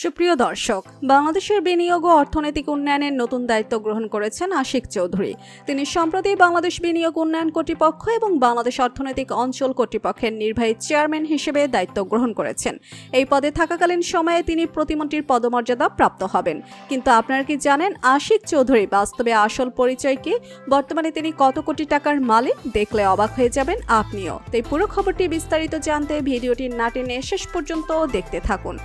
সুপ্রিয় দর্শক, বাংলাদেশের বিনিয়োগ ও অর্থনৈতিক উন্নয়নের নতুন দায়িত্ব গ্রহণ করেছেন আশিক চৌধুরী। তিনি সম্প্রতি বাংলাদেশ বিনিয়োগ উন্নয়ন কর্তৃপক্ষ এবং বাংলাদেশ অর্থনৈতিক অঞ্চল কর্তৃপক্ষের নির্বাহী চেয়ারম্যান হিসেবে দায়িত্ব গ্রহণ করেছেন। এই পদে থাকাকালীন সময়ে তিনি প্রতিমন্ত্রীর পদমর্যাদা প্রাপ্ত হবেন। কিন্তু আপনারা কি জানেন আশিক চৌধুরী বাস্তবে আসল পরিচয় কি? বর্তমানে তিনি কত কোটি টাকার মালিক? দেখলে অবাক হয়ে যাবেন আপনিও। তাই পুরো খবরটি বিস্তারিত জানতে ভিডিওটি না টেনে শেষ পর্যন্ত দেখতে থাকুন।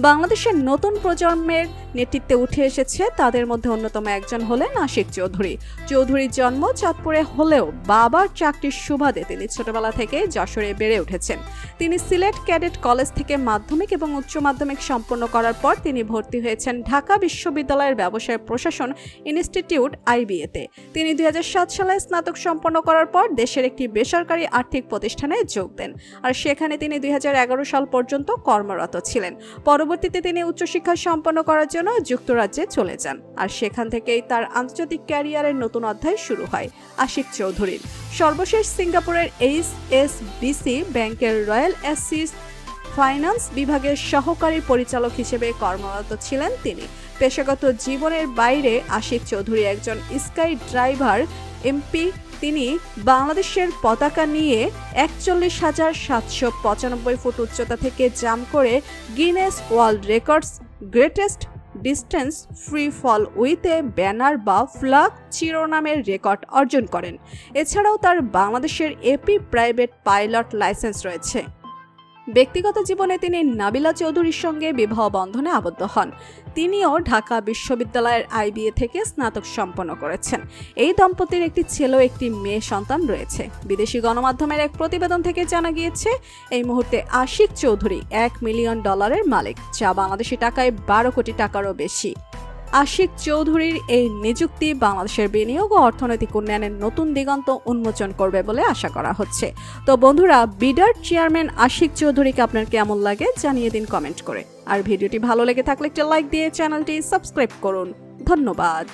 বাংলাদেশের নতুন প্রজন্মের নেতৃত্বে উঠে এসেছে, তাদের মধ্যে অন্যতম একজন হলেন আশিক চৌধুরী। চৌধুরীর জন্ম চাঁদপুরে হলেও বাবার চাকরির সুবাদে তিনি ছোটবেলা থেকে যশোরে বেড়ে উঠেছেন। তিনি সিলেট ক্যাডেট কলেজ থেকে মাধ্যমিক এবং উচ্চ মাধ্যমিক সম্পন্ন করার পর তিনি ভর্তি হয়েছেন ঢাকা বিশ্ববিদ্যালয়ের ব্যবসায় প্রশাসন ইনস্টিটিউট IBA-তে। তিনি 2007 সালে স্নাতক সম্পন্ন করার পর দেশের একটি বেসরকারি আর্থিক প্রতিষ্ঠানে যোগ দেন, আর সেখানে তিনি 2011 সাল পর্যন্ত কর্মরত ছিলেন। পরবর্তীতে তিনি উচ্চশিক্ষা সম্পন্ন করার জন্য যুক্তরাজ্যে চলে যান, আর সেখান থেকেই তার আন্তর্জাতিক ক্যারিয়ারের নতুন অধ্যায় শুরু হয় আশিক চৌধুরীর। সর্বশেষ সিঙ্গাপুরের HSBC ব্যাংকের রয়্যাল অ্যাসিস ফাইন্যান্স বিভাগের সহকারী পরিচালক হিসেবে কর্মরত ছিলেন তিনি। পেশাগত জীবনের বাইরে আশিক চৌধুরী একজন স্কাই ড্রাইভার MP। তিনি বাংলাদেশের পতাকা নিয়ে 41,795 ফুট উচ্চতা থেকে জাম্প করে Guinness World Records greatest distance free fall with a banner বা ফ্ল্যাগ শিরোনামের রেকর্ড অর্জন করেন। এছাড়াও তার বাংলাদেশের AP প্রাইভেট পাইলট লাইসেন্স রয়েছে। ব্যক্তিগত জীবনে তিনি নাবিলা চৌধুরীর সঙ্গে বিবাহ বন্ধনে আবদ্ধ হন। তিনিও ঢাকা বিশ্ববিদ্যালয়ের IBA থেকে স্নাতক সম্পন্ন করেছেন। এই দম্পতির একটি ছেলে ও একটি মেয়ে সন্তান রয়েছে। বিদেশি গণমাধ্যমের এক প্রতিবেদন থেকে জানা গিয়েছে এই মুহূর্তে আশিক চৌধুরী $1 মিলিয়ন মালিক, যা বাংলাদেশি টাকায় 12 কোটি টাকারও বেশি। আশিক চৌধুরীর এই নিযুক্তি বাংলাদেশের বিনিয়োগ ও অর্থনৈতিক উন্নয়নের নতুন দিগন্ত উন্মোচন করবে বলে আশা করা হচ্ছে। তো বন্ধুরা, বিডার চেয়ারম্যান আশিক চৌধুরীকে আপনার কেমন লাগে জানিয়ে দিন কমেন্ট করে। আর ভিডিওটি ভালো লেগে থাকলে একটা লাইক দিয়ে চ্যানেলটি সাবস্ক্রাইব করুন। ধন্যবাদ।